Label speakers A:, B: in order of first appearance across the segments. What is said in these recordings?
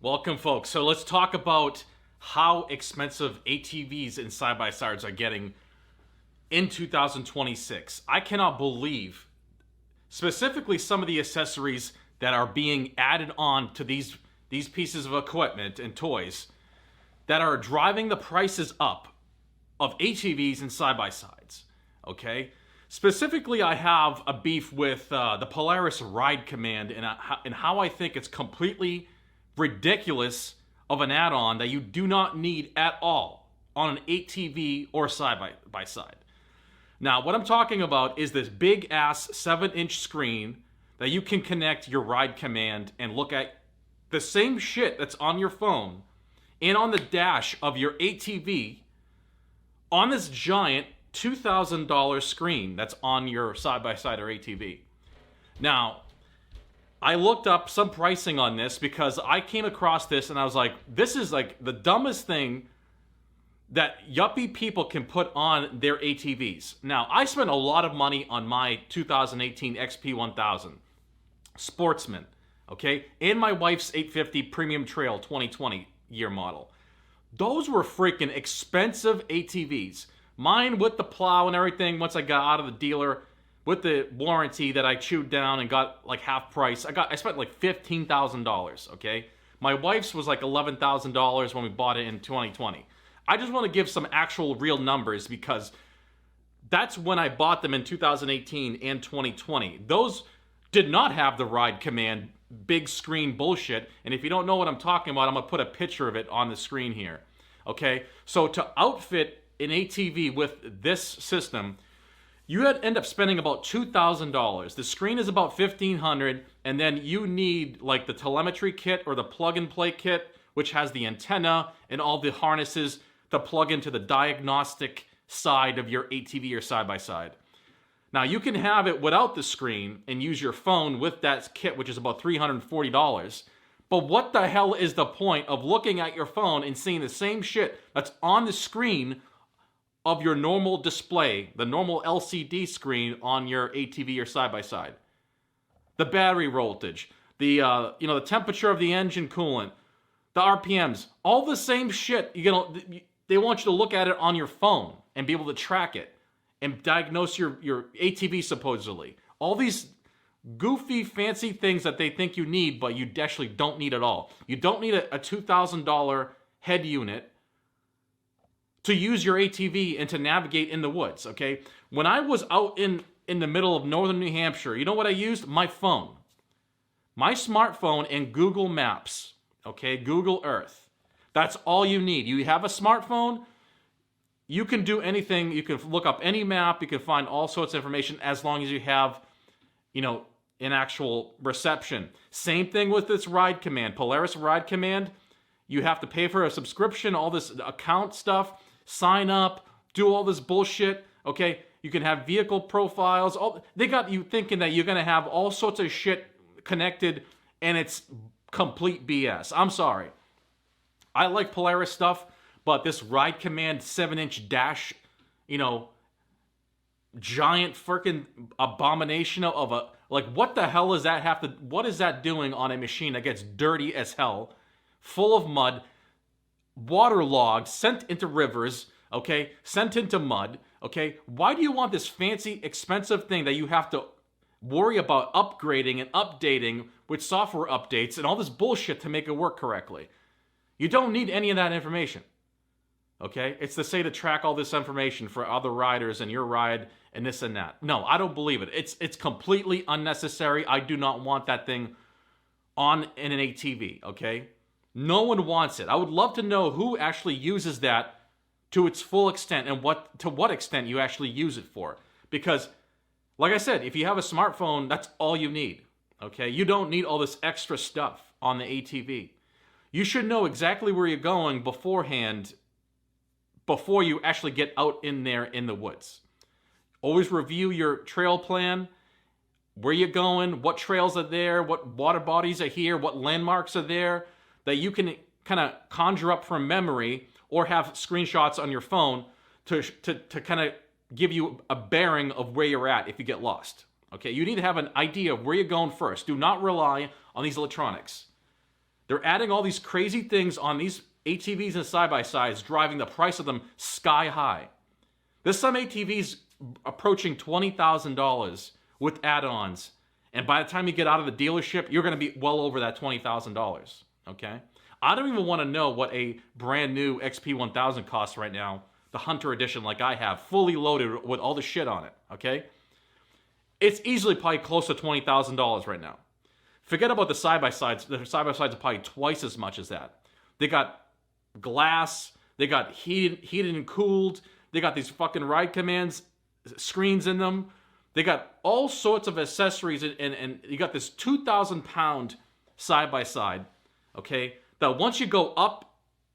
A: Welcome, folks. So let's talk about how expensive ATVs and side-by-sides are getting in 2026. I cannot believe, specifically some of the accessories that are being added on to these pieces of equipment and toys that are driving the prices up of ATVs and side-by-sides. Okay? Specifically, I have a beef with the Polaris Ride Command and how I think it's completely ridiculous of an add-on that you do not need at all on an ATV or side-by-side. Now, what I'm talking about is this big-ass 7-inch screen that you can connect your Ride Command and look at the same shit that's on your phone and on the dash of your ATV on this giant $2,000 screen that's on your side-by-side or ATV. Now, I looked up some pricing on this because I came across this and I was like, this is like the dumbest thing that yuppie people can put on their ATVs. Now, I spent a lot of money on my 2018 XP1000 Sportsman, okay? And my wife's 850 Premium Trail 2020 year model. Those were freaking expensive ATVs. Mine with the plow and everything, once I got out of the dealer, with the warranty that I chewed down and got like half price, I spent like $15,000, okay? My wife's was like $11,000 when we bought it in 2020. I just want to give some actual real numbers because that's when I bought them in 2018 and 2020. Those did not have the Ride Command big screen bullshit, and if you don't know what I'm talking about, I'm going to put a picture of it on the screen here, okay? So to outfit an ATV with this system, you would end up spending about $2,000. The screen is about $1,500, and then you need like the telemetry kit or the plug-and-play kit, which has the antenna and all the harnesses to plug into the diagnostic side of your ATV or side-by-side. Now, you can have it without the screen and use your phone with that kit, which is about $340. But what the hell is the point of looking at your phone and seeing the same shit that's on the screen of your normal display, the normal LCD screen on your ATV or side-by-side? The battery voltage, the the temperature of the engine coolant, the RPMs, all the same shit. They want you to look at it on your phone and be able to track it and diagnose your ATV supposedly. All these goofy, fancy things that they think you need, but you actually don't need at all. You don't need a $2,000 head unit to use your ATV and to navigate in the woods, okay? When I was out in the middle of northern New Hampshire, you know what I used? My phone. My smartphone and Google Maps, okay? Google Earth. That's all you need. You have a smartphone, you can do anything. You can look up any map. You can find all sorts of information as long as you have, an actual reception. Same thing with this Ride Command. Polaris Ride Command, you have to pay for a subscription, all this account stuff, sign up, do all this bullshit, okay? You can have vehicle profiles. They got you thinking that you're going to have all sorts of shit connected, and it's complete BS. I'm sorry. I like Polaris stuff, but this Ride Command 7-inch dash, giant freaking abomination of a, like, what the hell is that what is that doing on a machine that gets dirty as hell, full of mud, waterlogged, sent into rivers, okay, sent into mud, okay? Why do you want this fancy, expensive thing that you have to worry about upgrading and updating with software updates and all this bullshit to make it work correctly? You don't need any of that information, okay? It's to say to track all this information for other riders and your ride and this and that. No, I don't believe it. It's completely unnecessary. I do not want that thing in an ATV, okay? No one wants it. I would love to know who actually uses that to its full extent and to what extent you actually use it for. Because, like I said, if you have a smartphone, that's all you need, okay? You don't need all this extra stuff on the ATV. You should know exactly where you're going beforehand, before you actually get out in there in the woods. Always review your trail plan, where you're going, what trails are there, what water bodies are here, what landmarks are there, that you can kind of conjure up from memory or have screenshots on your phone to kind of give you a bearing of where you're at if you get lost. Okay, you need to have an idea of where you're going first. Do not rely on these electronics. They're adding all these crazy things on these ATVs and side-by-sides, driving the price of them sky high. There's some ATVs approaching $20,000 with add-ons. And by the time you get out of the dealership, you're going to be well over that $20,000, okay? I don't even want to know what a brand new XP1000 costs right now, the Hunter Edition like I have, fully loaded with all the shit on it, okay? It's easily probably close to $20,000 right now. Forget about the side-by-sides. The side-by-sides are probably twice as much as that. They got glass. They got heated and cooled. They got these fucking ride commands screens in them. They got all sorts of accessories, and you got this 2,000-pound side-by-side, okay, that once you go up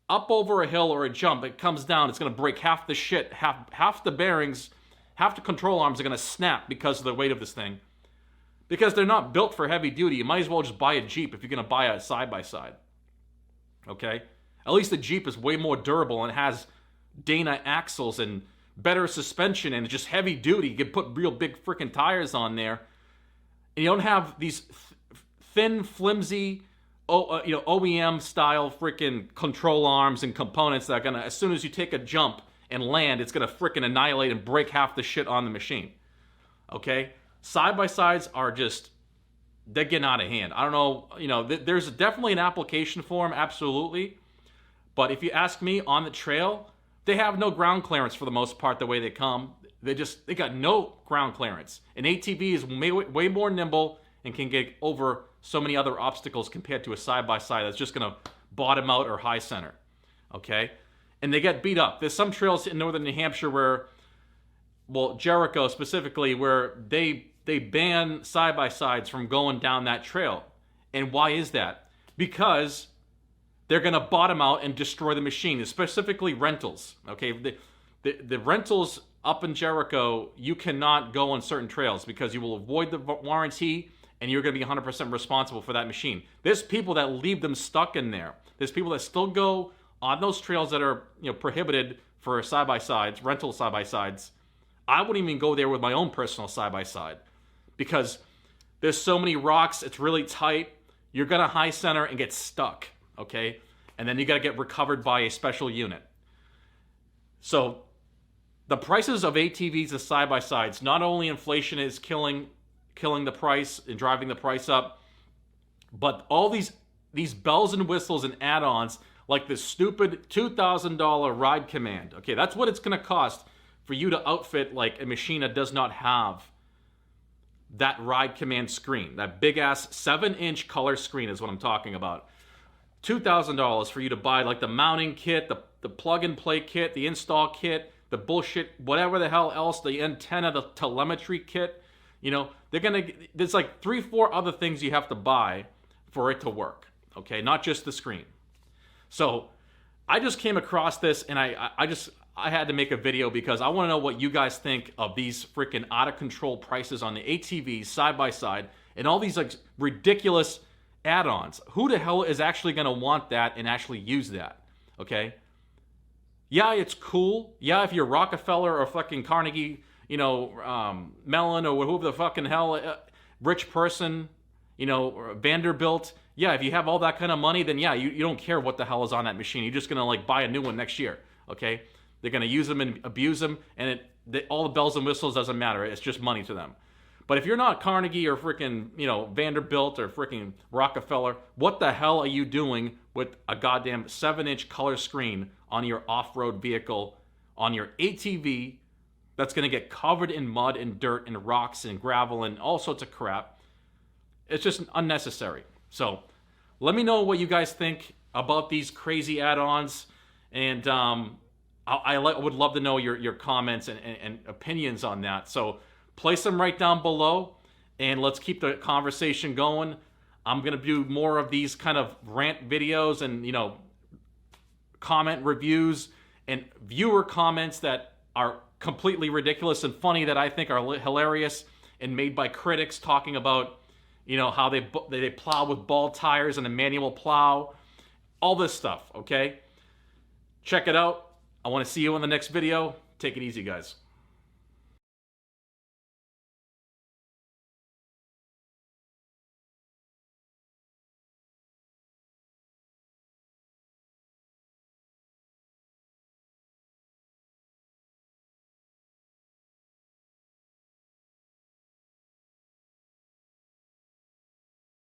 A: over a hill or a jump, it comes down, it's going to break half the shit, half the bearings, half the control arms are going to snap because of the weight of this thing. Because they're not built for heavy duty. You might as well just buy a Jeep if you're going to buy a side-by-side. Okay? At least the Jeep is way more durable and has Dana axles and better suspension and just heavy duty. You can put real big freaking tires on there. And you don't have these thin, flimsy, OEM style freaking control arms and components that are going to, as soon as you take a jump and land, it's going to freaking annihilate and break half the shit on the machine. Okay? Side-by-sides are just, they're getting out of hand. I don't know, there's definitely an application for them, absolutely. But if you ask me, on the trail, they have no ground clearance for the most part the way they come. They got no ground clearance. An ATV is way more nimble and can get over so many other obstacles compared to a side-by-side that's just going to bottom out or high center. Okay? And they get beat up. There's some trails in northern New Hampshire where, well, Jericho specifically, where they ban side-by-sides from going down that trail. And why is that? Because they're going to bottom out and destroy the machine, specifically rentals. Okay, the rentals up in Jericho, you cannot go on certain trails because you will avoid the warranty and you're going to be 100% responsible for that machine. There's people that leave them stuck in there. There's people that still go on those trails that are prohibited for side-by-sides, rental side-by-sides. I wouldn't even go there with my own personal side-by-side because there's so many rocks, it's really tight, you're going to high center and get stuck, okay? And then you got to get recovered by a special unit. So the prices of ATVs and side-by-sides, not only inflation is killing the price and driving the price up, but all these bells and whistles and add-ons like this stupid $2,000 ride command. Okay, that's what it's going to cost for you to outfit like a machine that does not have that ride command screen. That big-ass 7-inch color screen is what I'm talking about. $2,000 for you to buy like the mounting kit, the plug-and-play kit, the install kit, the bullshit, whatever the hell else, the antenna, the telemetry kit. There's like 3-4 other things you have to buy for it to work. Okay, not just the screen. So I just came across this and I had to make a video because I want to know what you guys think of these freaking out of control prices on the ATVs side by side and all these like ridiculous add-ons. Who the hell is actually going to want that and actually use that? Okay? Yeah, it's cool. Yeah, if you're Rockefeller or fucking Carnegie, Mellon or whoever the fucking hell, rich person, or Vanderbilt. Yeah, if you have all that kind of money, then yeah, you don't care what the hell is on that machine. You're just going to like buy a new one next year. Okay? They're going to use them and abuse them, and all the bells and whistles doesn't matter. It's just money to them. But if you're not Carnegie or freaking, Vanderbilt or freaking Rockefeller, what the hell are you doing with a goddamn 7-inch color screen on your off-road vehicle, on your ATV that's going to get covered in mud and dirt and rocks and gravel and all sorts of crap? It's just unnecessary. So let me know what you guys think about these crazy add-ons, and I would love to know your comments and opinions on that. So place them right down below, and let's keep the conversation going. I'm going to do more of these kind of rant videos and, comment reviews and viewer comments that are completely ridiculous and funny that I think are hilarious and made by critics talking about, how they plow with ball tires and a manual plow. All this stuff, okay? Check it out. I want to see you in the next video. Take it easy, guys.